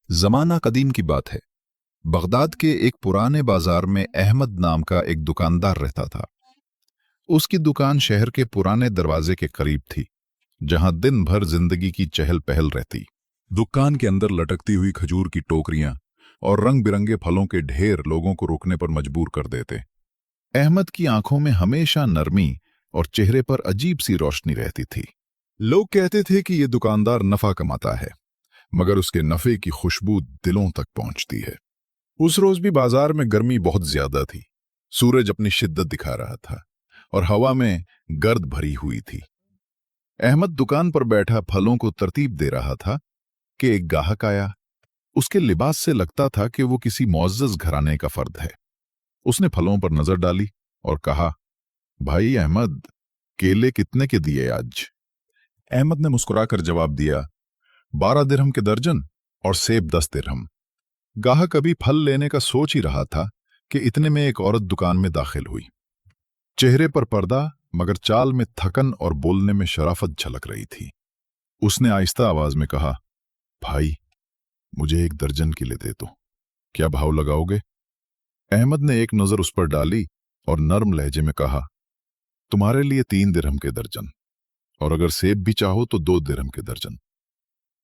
जमाना कदीम की बात है। बगदाद के एक पुराने बाजार में अहमद नाम का एक दुकानदार रहता था। उसकी दुकान शहर के पुराने दरवाजे के करीब थी, जहां दिन भर जिंदगी की चहल पहल रहती। दुकान के अंदर लटकती हुई खजूर की टोकरियां और रंग बिरंगे फलों के ढेर लोगों को रुकने पर मजबूर कर देते। अहमद की आंखों में हमेशा नरमी और चेहरे पर अजीब सी रोशनी रहती थी। लोग कहते थे कि यह दुकानदार नफा कमाता है, मगर उसके नफे की खुशबू दिलों तक पहुंचती है। उस रोज भी बाजार में गर्मी बहुत ज्यादा थी। सूरज अपनी शिद्दत दिखा रहा था और हवा में गर्द भरी हुई थी। अहमद दुकान पर बैठा फलों को तरतीब दे रहा था कि एक गाहक आया। उसके लिबास से लगता था कि वो किसी मुअज़्ज़ज़ घराने का फर्द है। उसने फलों पर नजर डाली और कहा, भाई अहमद, केले कितने के दिए आज? अहमद ने मुस्कुराकर जवाब दिया, 12 दिरहम के दर्जन और सेब 10 दिरहम। गाहक अभी फल लेने का सोच ही रहा था कि इतने में एक औरत दुकान में दाखिल हुई। चेहरे पर पर्दा, मगर चाल में थकन और बोलने में शराफत झलक रही थी। उसने आहिस्ता आवाज में कहा, भाई, मुझे 1 दर्जन केले दे दो, क्या भाव लगाओगे? अहमद ने एक नजर उस पर डाली और नर्म लहजे में कहा, तुम्हारे लिए 3 दिरहम के दर्जन, और अगर सेब भी चाहो तो 2 दिरहम के दर्जन।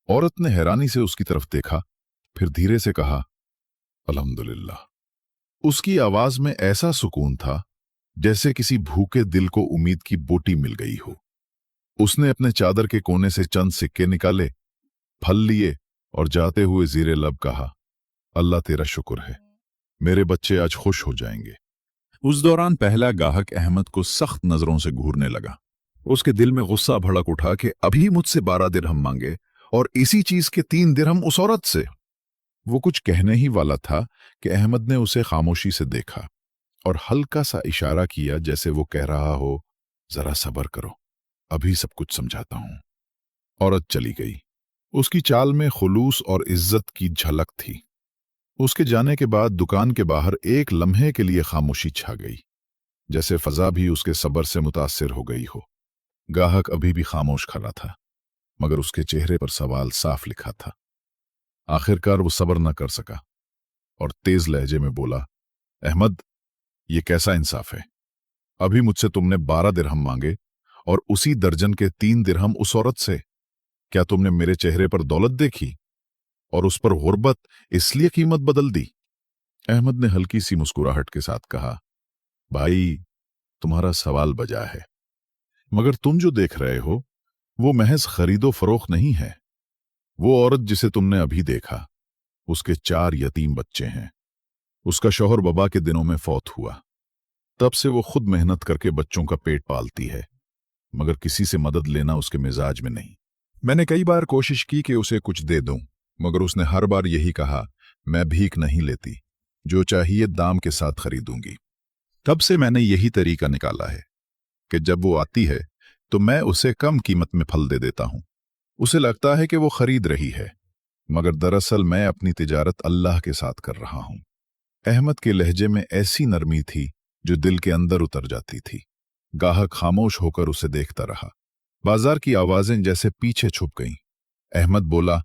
औरत ने हैरानी से उसकी तरफ देखा, फिर धीरे से कहा, अल्हम्दुलिल्लाह। उसकी आवाज में ऐसा सुकून था जैसे किसी भूखे दिल को उम्मीद की बोटी मिल गई हो। उसने अपने चादर के कोने से चंद सिक्के निकाले, फल लिए और जाते हुए ज़ीरे लब कहा, अल्लाह तेरा शुक्र है, मेरे बच्चे आज खुश हो जाएंगे। उस दौरान पहला गाहक अहमद को सख्त नजरों से घूरने लगा। उसके दिल में गुस्सा भड़क उठा कि अभी मुझसे 12 दिरहम मांगे और इसी चीज के 3 दिरहम उस औरत से। वो कुछ कहने ही वाला था कि अहमद ने उसे खामोशी से देखा और हल्का सा इशारा किया, जैसे वो कह रहा हो, जरा सब्र करो, अभी सब कुछ समझाता हूं। औरत चली गई। उसकी चाल में खुलूस और इज्जत की झलक थी। उसके जाने के बाद दुकान के बाहर एक लम्हे के लिए खामोशी छा गई, जैसे फजा भी उसके सब्र से मुतासिर हो गई हो। गाहक अभी भी खामोश खड़ा था, मगर उसके चेहरे पर सवाल साफ लिखा था। आखिरकार वो सब्र न कर सका और तेज लहजे में बोला, अहमद, ये कैसा इंसाफ है? अभी मुझसे तुमने 12 दिरहम मांगे और उसी दर्जन के 3 दिरहम उस औरत से। क्या तुमने मेरे चेहरे पर दौलत देखी और उस पर गुर्बत, इसलिए कीमत बदल दी? अहमद ने हल्की सी मुस्कुराहट के साथ कहा, भाई, तुम्हारा सवाल बजा है, मगर तुम जो देख रहे हो वो महज खरीदो फरोख्त नहीं है। वो औरत जिसे तुमने अभी देखा, उसके 4 यतीम बच्चे हैं। उसका शौहर वबा के दिनों में फौत हुआ। तब से वो खुद मेहनत करके बच्चों का पेट पालती है, मगर किसी से मदद लेना उसके मिजाज में नहीं। मैंने कई बार कोशिश की कि उसे कुछ दे दूं, मगर उसने हर बार यही कहा, मैं भीख नहीं लेती, जो चाहिए दाम के साथ खरीदूंगी। तब से मैंने यही तरीका निकाला है कि जब वो आती है तो मैं उसे कम कीमत में फल दे देता हूं। उसे लगता है कि वो खरीद रही है, मगर दरअसल मैं अपनी तिजारत अल्लाह के साथ कर रहा हूं। अहमद के लहजे में ऐसी नरमी थी जो दिल के अंदर उतर जाती थी। गाहक खामोश होकर उसे देखता रहा। बाजार की आवाजें जैसे पीछे छुप गईं। अहमद बोला,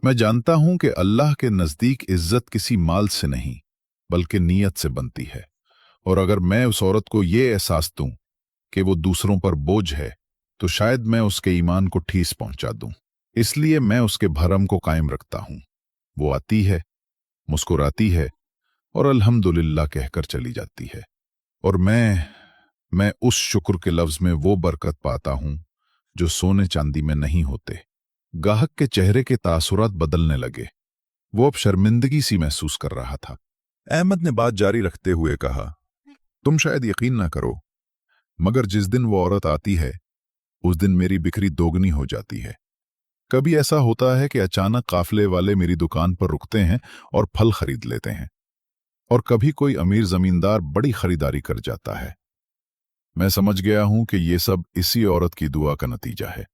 मैं जानता हूं कि अल्लाह के नजदीक इज्जत किसी माल से नहीं, बल्कि नीयत से बनती है। और अगर मैं उस औरत को ये एहसास दूं कि वो दूसरों पर बोझ है, तो शायद मैं उसके ईमान को ठेस पहुंचा दूं। इसलिए मैं उसके भरम को कायम रखता हूं। वो आती है, मुस्कुराती है और अल्हम्दुलिल्लाह कहकर चली जाती है, और मैं उस शुक्र के लफ्ज में वो बरकत पाता हूं जो सोने चांदी में नहीं होते। गाहक के चेहरे के तासुरात बदलने लगे। वो अब शर्मिंदगी सी महसूस कर रहा था। अहमद ने बात जारी रखते हुए कहा, तुम शायद यकीन ना करो, मगर जिस दिन वो औरत आती है, उस दिन मेरी बिक्री दोगुनी हो जाती है। कभी ऐसा होता है कि अचानक काफले वाले मेरी दुकान पर रुकते हैं और फल खरीद लेते हैं, और कभी कोई अमीर जमींदार बड़ी खरीदारी कर जाता है। मैं समझ गया हूं कि ये सब इसी औरत की दुआ का नतीजा है।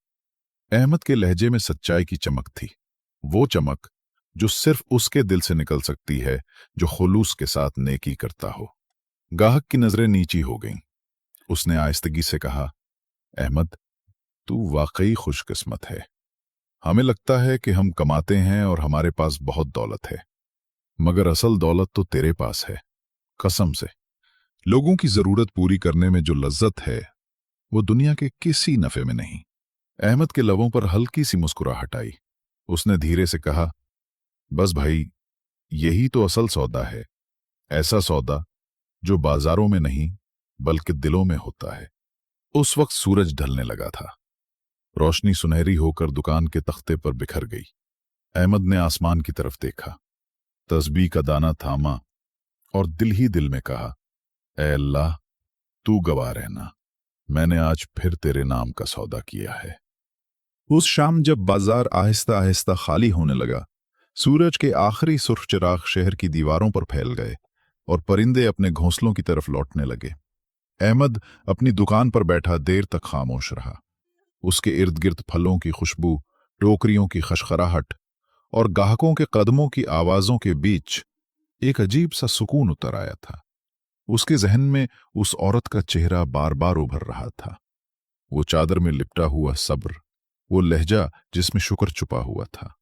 अहमद के लहजे में सच्चाई की चमक थी, वो चमक जो सिर्फ उसके दिल से निकल सकती है जो खुलूस के साथ नेकी करता हो। गाहक की नजरें नीची हो गईं। उसने आहिस्तगी से कहा, अहमद, तू वाकई खुशकिस्मत है। हमें लगता है कि हम कमाते हैं और हमारे पास बहुत दौलत है, मगर असल दौलत तो तेरे पास है, कसम से। लोगों की जरूरत पूरी करने में जो लज्जत है वो दुनिया के किसी नफे में नहीं। अहमद के लबों पर हल्की सी मुस्कुराहट आई। उसने धीरे से कहा, बस भाई, यही तो असल सौदा है। ऐसा सौदा जो बाजारों में नहीं बल्कि दिलों में होता है। उस वक्त सूरज ढलने लगा था। रोशनी सुनहरी होकर दुकान के तख्ते पर बिखर गई। अहमद ने आसमान की तरफ देखा, तस्बीह का दाना थामा और दिल ही दिल में कहा, ऐ अल्लाह, तू गवाह रहना, मैंने आज फिर तेरे नाम का सौदा किया है। उस शाम जब बाजार आहिस्ता आहिस्ता खाली होने लगा, सूरज के आखिरी सुर्ख चिराग शहर की दीवारों पर फैल गए और परिंदे अपने घोंसलों की तरफ लौटने लगे। अहमद अपनी दुकान पर बैठा देर तक खामोश रहा। उसके इर्द गिर्द फलों की खुशबू, टोकरियों की खशखराहट और गाहकों के कदमों की आवाजों के बीच एक अजीब सा सुकून उतर आया था। उसके जहन में उस औरत का चेहरा बार बार उभर रहा था। वो चादर में लिपटा हुआ सब्र, वो लहजा जिसमें शुक्र छुपा हुआ था,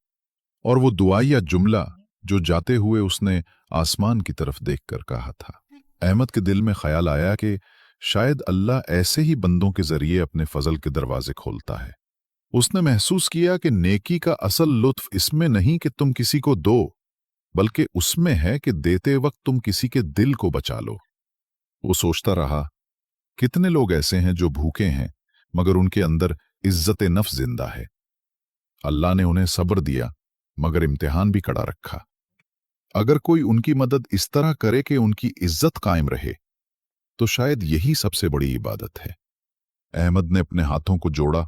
और वो दुआ या जुमला जो जाते हुए उसने आसमान की तरफ देखकर कहा था। अहमद के दिल में ख्याल आया कि शायद अल्लाह ऐसे ही बंदों के जरिए अपने फजल के दरवाजे खोलता है। उसने महसूस किया कि नेकी का असल लुत्फ इसमें नहीं कि तुम किसी को दो, बल्कि उसमें है कि देते वक्त तुम किसी के दिल को बचा लो। वो सोचता रहा, कितने लोग ऐसे हैं जो भूखे हैं मगर उनके अंदर इज्जत नफ्स जिंदा है। अल्लाह ने उन्हें सब्र दिया मगर इम्तिहान भी कड़ा रखा। अगर कोई उनकी मदद इस तरह करे कि उनकी इज्जत कायम रहे, तो शायद यही सबसे बड़ी इबादत है। अहमद ने अपने हाथों को जोड़ा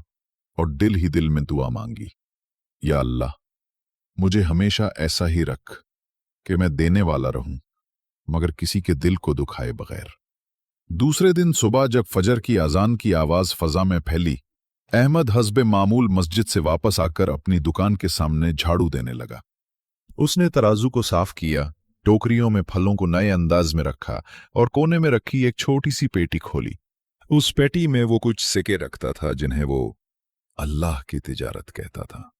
और दिल ही दिल में दुआ मांगी, या अल्लाह, मुझे हमेशा ऐसा ही रख कि मैं देने वाला रहूं मगर किसी के दिल को दुखाए बगैर। दूसरे दिन सुबह जब फजर की अजान की आवाज फजा में फैली, अहमद हस्बे मामूल मस्जिद से वापस आकर अपनी दुकान के सामने झाड़ू देने लगा। उसने तराजू को साफ किया, टोकरियों में फलों को नए अंदाज में रखा और कोने में रखी एक छोटी सी पेटी खोली। उस पेटी में वो कुछ सिक्के रखता था जिन्हें वो अल्लाह की तिजारत कहता था।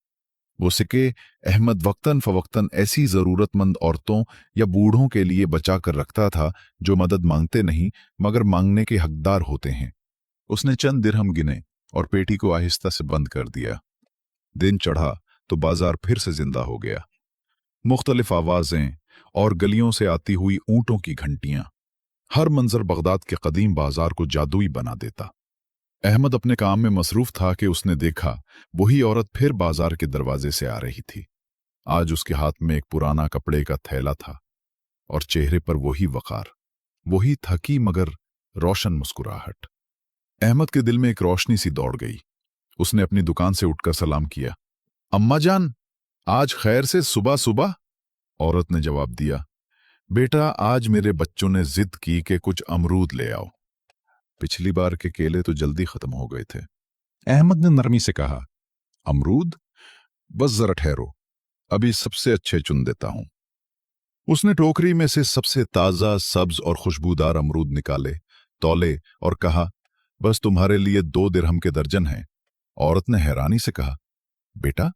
वो सिक्के अहमद वक्तन फवक्तन ऐसी जरूरतमंद औरतों या बूढ़ों के लिए बचा कर रखता था जो मदद मांगते नहीं मगर मांगने के हकदार होते हैं। उसने चंद दिरहम गिने और पेटी को आहिस्ता से बंद कर दिया। दिन चढ़ा तो बाजार फिर से जिंदा हो गया। मुख्तलिफ आवाजें और गलियों से आती हुई ऊंटों की घंटियां, हर मंजर बगदाद के कदीम बाजार को जादुई बना देता। अहमद अपने काम में मसरूफ था कि उसने देखा वही औरत फिर बाजार के दरवाजे से आ रही थी। आज उसके हाथ में एक पुराना कपड़े का थैला था और चेहरे पर वही वकार, वही थकी मगर रोशन मुस्कुराहट। अहमद के दिल में एक रोशनी सी दौड़ गई। उसने अपनी दुकान से उठकर सलाम किया, अम्मा जान, आज खैर से सुबह सुबह? औरत ने जवाब दिया, बेटा, आज मेरे बच्चों ने जिद की कि कुछ अमरूद ले आओ। पिछली बार के केले तो जल्दी खत्म हो गए थे। अहमद ने नरमी से कहा, अमरूद? बस जरा ठहरो, अभी सबसे अच्छे चुन देता हूं। उसने टोकरी में से सबसे ताजा, सब्ज और खुशबूदार अमरूद निकाले, तौले और कहा, बस तुम्हारे लिए 2 दिरहम के दर्जन हैं। औरत ने हैरानी से कहा, बेटा,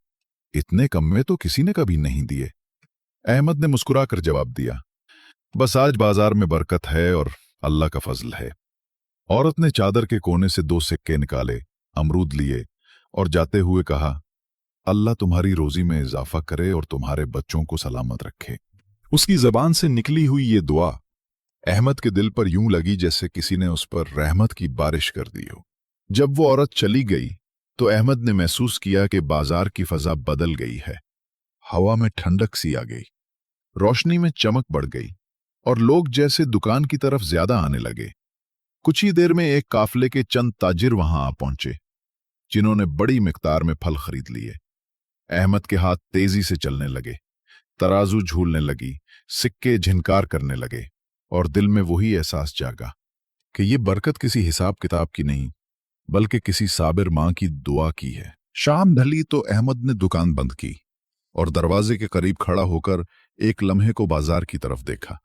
इतने कम में तो किसी ने कभी नहीं दिए। अहमद ने मुस्कुराकर जवाब दिया, बस आज बाजार में बरकत है और अल्लाह का फजल है। औरत ने चादर के कोने से 2 सिक्के निकाले, अमरूद लिए और जाते हुए कहा, अल्लाह तुम्हारी रोजी में इजाफा करे और तुम्हारे बच्चों को सलामत रखे। उसकी जबान से निकली हुई ये दुआ अहमद के दिल पर यूं लगी जैसे किसी ने उस पर रहमत की बारिश कर दी हो। जब वो औरत चली गई तो अहमद ने महसूस किया कि बाजार की फजा बदल गई है। हवा में ठंडक सी आ गई, रोशनी में चमक बढ़ गई और लोग जैसे दुकान की तरफ ज्यादा आने लगे। कुछ ही देर में एक काफले के चंद ताजिर वहां आ पहुंचे, जिन्होंने बड़ी मिकदार में फल खरीद लिए। अहमद के हाथ तेजी से चलने लगे, तराजू झूलने लगी, सिक्के झिनकार करने लगे और दिल में वही एहसास जागा कि ये बरकत किसी हिसाब किताब की नहीं बल्कि किसी साबिर मां की दुआ की है। शाम ढली तो अहमद ने दुकान बंद की और दरवाजे के करीब खड़ा होकर एक लम्हे को बाजार की तरफ देखा।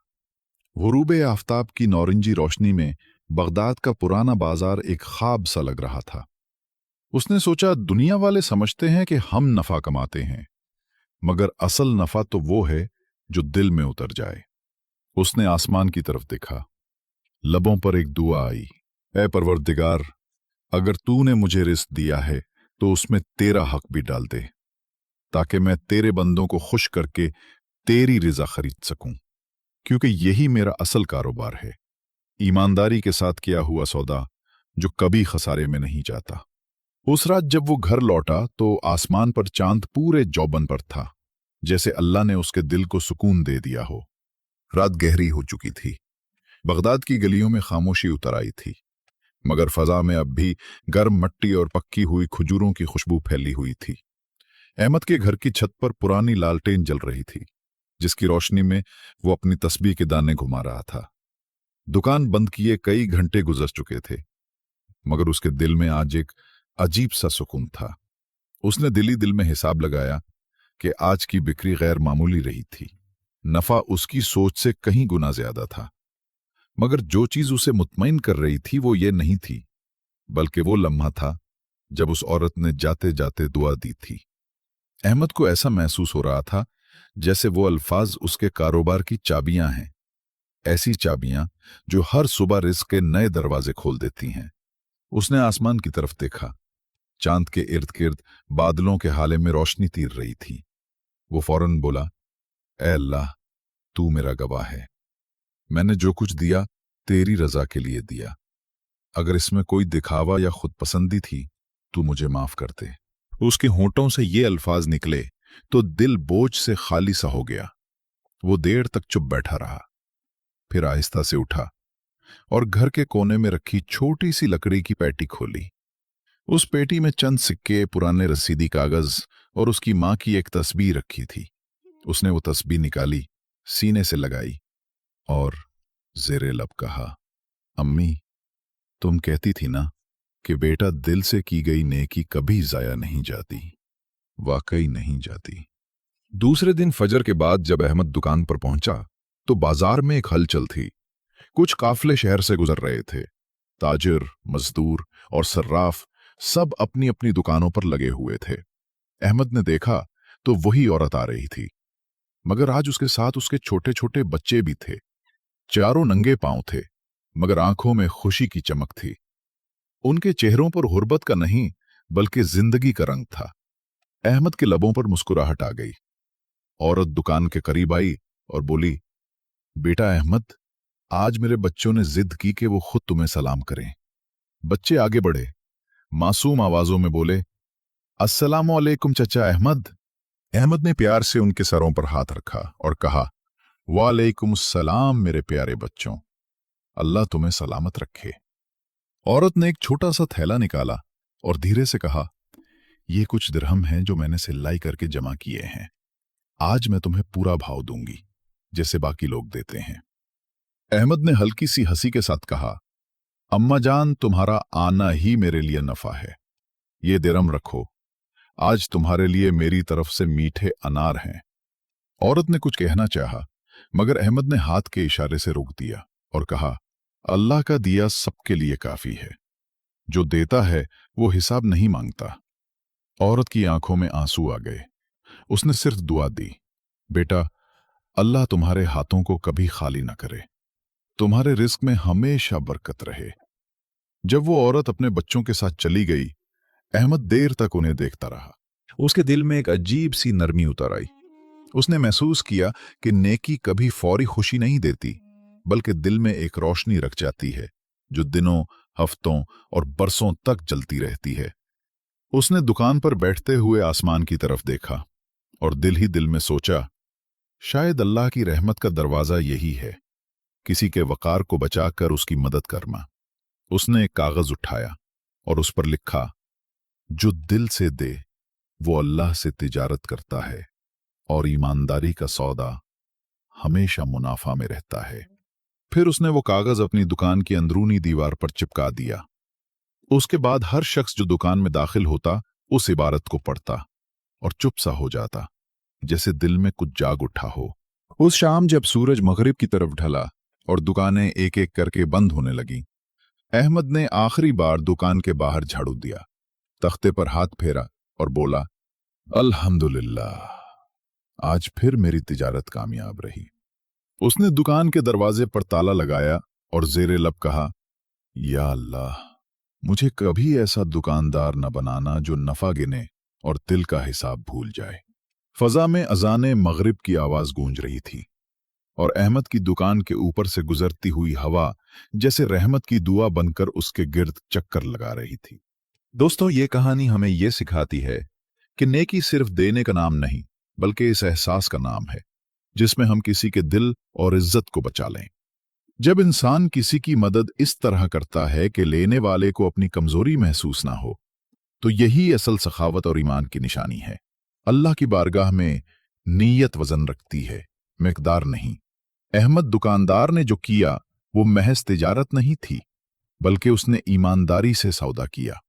गुरूब आफताब की नौरंजी रोशनी में बगदाद का पुराना बाजार एक ख्वाब सा लग रहा था। उसने सोचा, दुनिया वाले समझते हैं कि हम नफा कमाते हैं, मगर असल नफा तो वो है जो दिल में उतर जाए। उसने आसमान की तरफ देखा। लबों पर एक दुआ आई, ऐ परवरदिगार, अगर तूने मुझे रिस्क दिया है तो उसमें तेरा हक भी डाल दे, ताकि मैं तेरे बंदों को खुश करके तेरी रिजा खरीद सकूं, क्योंकि यही मेरा असल कारोबार है, ईमानदारी के साथ किया हुआ सौदा जो कभी खसारे में नहीं जाता। उस रात जब वो घर लौटा तो आसमान पर चांद पूरे जौबन पर था, जैसे अल्लाह ने उसके दिल को सुकून दे दिया हो। रात गहरी हो चुकी थी। बगदाद की गलियों में खामोशी उतर आई थी, मगर फजा में अब भी गर्म मट्टी और पक्की हुई खजूरों की खुशबू फैली हुई थी। अहमद के घर की छत पर पुरानी लालटेन जल रही थी, जिसकी रोशनी में वो अपनी तस्बीह के दाने घुमा रहा था। दुकान बंद किए कई घंटे गुजर चुके थे, मगर उसके दिल में आज एक अजीब सा सुकून था। उसने दिल ही दिल में हिसाब लगाया कि आज की बिक्री गैर मामूली रही थी। नफा उसकी सोच से कहीं गुना ज्यादा था, मगर जो चीज उसे मुतमईन कर रही थी वो ये नहीं थी, बल्कि वो लम्हा था जब उस औरत ने जाते जाते दुआ दी थी। अहमद को ऐसा महसूस हो रहा था जैसे वो अल्फाज उसके कारोबार की चाबियां हैं, ऐसी चाबियां जो हर सुबह रिज़्क़ के नए दरवाजे खोल देती हैं। उसने आसमान की तरफ देखा। चांद के इर्द गिर्द बादलों के हाले में रोशनी तीर रही थी। वो फौरन बोला, ऐ अल्लाह, तू मेरा गवाह है, मैंने जो कुछ दिया तेरी रजा के लिए दिया। अगर इसमें कोई दिखावा या खुदपसंदी थी तू मुझे माफ कर दे। उसके होंठों से ये अल्फाज निकले तो दिल बोझ से खाली सा हो गया। वो देर तक चुप बैठा रहा, फिर आहिस्ता से उठा और घर के कोने में रखी छोटी सी लकड़ी की पेटी खोली। उस पेटी में चंद सिक्के, पुराने रसीदी कागज और उसकी मां की एक तस्बीह रखी थी। उसने वो तस्बीह निकाली, सीने से लगाई और जेरे लब कहा, अम्मी, तुम कहती थी ना कि बेटा दिल से की गई नेकी कभी जाया नहीं जाती। वाकई नहीं जाती। दूसरे दिन फजर के बाद जब अहमद दुकान पर पहुंचा तो बाजार में एक हलचल थी। कुछ काफले शहर से गुजर रहे थे। ताजिर, मजदूर और सर्राफ सब अपनी अपनी दुकानों पर लगे हुए थे। अहमद ने देखा तो वही औरत आ रही थी, मगर आज उसके साथ उसके छोटे छोटे बच्चे भी थे। चारों नंगे पांव थे, मगर आंखों में खुशी की चमक थी। उनके चेहरों पर गुर्बत का नहीं बल्कि जिंदगी का रंग था। अहमद के लबों पर मुस्कुराहट आ गई। औरत दुकान के करीब आई और बोली, बेटा अहमद, आज मेरे बच्चों ने जिद की कि वो खुद तुम्हें सलाम करें। बच्चे आगे बढ़े, मासूम आवाजों में बोले, अस्सलामु अलैकुम चचा अहमद। अहमद ने प्यार से उनके सरों पर हाथ रखा और कहा, वालेकुम सलाम मेरे प्यारे बच्चों, अल्लाह तुम्हें सलामत रखे। औरत ने एक छोटा सा थैला निकाला और धीरे से कहा, ये कुछ दिरहम हैं जो मैंने सिलाई करके जमा किए हैं। आज मैं तुम्हें पूरा भाव दूंगी, जैसे बाकी लोग देते हैं। अहमद ने हल्की सी हंसी के साथ कहा, अम्मा जान, तुम्हारा आना ही मेरे लिए नफा है। ये दिरहम रखो, आज तुम्हारे लिए मेरी तरफ से मीठे अनार हैं। औरत ने कुछ कहना चाहा, मगर अहमद ने हाथ के इशारे से रोक दिया और कहा, अल्लाह का दिया सबके लिए काफी है। जो देता है वो हिसाब नहीं मांगता। औरत की आंखों में आंसू आ गए। उसने सिर्फ दुआ दी, बेटा, अल्लाह तुम्हारे हाथों को कभी खाली ना करे, तुम्हारे रिस्क में हमेशा बरकत रहे। जब वो औरत अपने बच्चों के साथ चली गई, अहमद देर तक उन्हें देखता रहा। उसके दिल में एक अजीब सी नरमी उतर आई। उसने महसूस किया कि नेकी कभी फौरी खुशी नहीं देती, बल्कि दिल में एक रोशनी रख जाती है जो दिनों, हफ्तों और बरसों तक जलती रहती है। उसने दुकान पर बैठते हुए आसमान की तरफ देखा और दिल ही दिल में सोचा, शायद अल्लाह की रहमत का दरवाजा यही है, किसी के वकार को बचाकर उसकी मदद करना। उसने एक कागज उठाया और उस पर लिखा, जो दिल से दे वो अल्लाह से तिजारत करता है और ईमानदारी का सौदा हमेशा मुनाफा में रहता है। फिर उसने वो कागज अपनी दुकान की अंदरूनी दीवार पर चिपका दिया। उसके बाद हर शख्स जो दुकान में दाखिल होता उस इबारत को पढ़ता और चुप सा हो जाता, जैसे दिल में कुछ जाग उठा हो। उस शाम जब सूरज मगरिब की तरफ ढला और दुकानें एक एक करके बंद होने लगीं, अहमद ने आखिरी बार दुकान के बाहर झाड़ू दिया। तख्ते पर हाथ फेरा और बोला, अल्हम्दुलिल्लाह, आज फिर मेरी तिजारत कामयाब रही। उसने दुकान के दरवाजे पर ताला लगाया और ज़ेरे लब कहा, या अल्लाह, मुझे कभी ऐसा दुकानदार न बनाना जो नफा गिने और दिल का हिसाब भूल जाए। फजा में अजाने मगरिब की आवाज गूंज रही थी और अहमद की दुकान के ऊपर से गुजरती हुई हवा जैसे रहमत की दुआ बनकर उसके गिर्द चक्कर लगा रही थी। दोस्तों, ये कहानी हमें ये सिखाती है कि नेकी सिर्फ देने का नाम नहीं, बल्कि इस एहसास का नाम है जिसमें हम किसी के दिल और इज्जत को बचा लें। जब इंसान किसी की मदद इस तरह करता है कि लेने वाले को अपनी कमजोरी महसूस ना हो, तो यही असल सखावत और ईमान की निशानी है। अल्लाह की बारगाह में नीयत वजन रखती है, मिकदार नहीं। अहमद दुकानदार ने जो किया वो महज तिजारत नहीं थी, बल्कि उसने ईमानदारी से सौदा किया।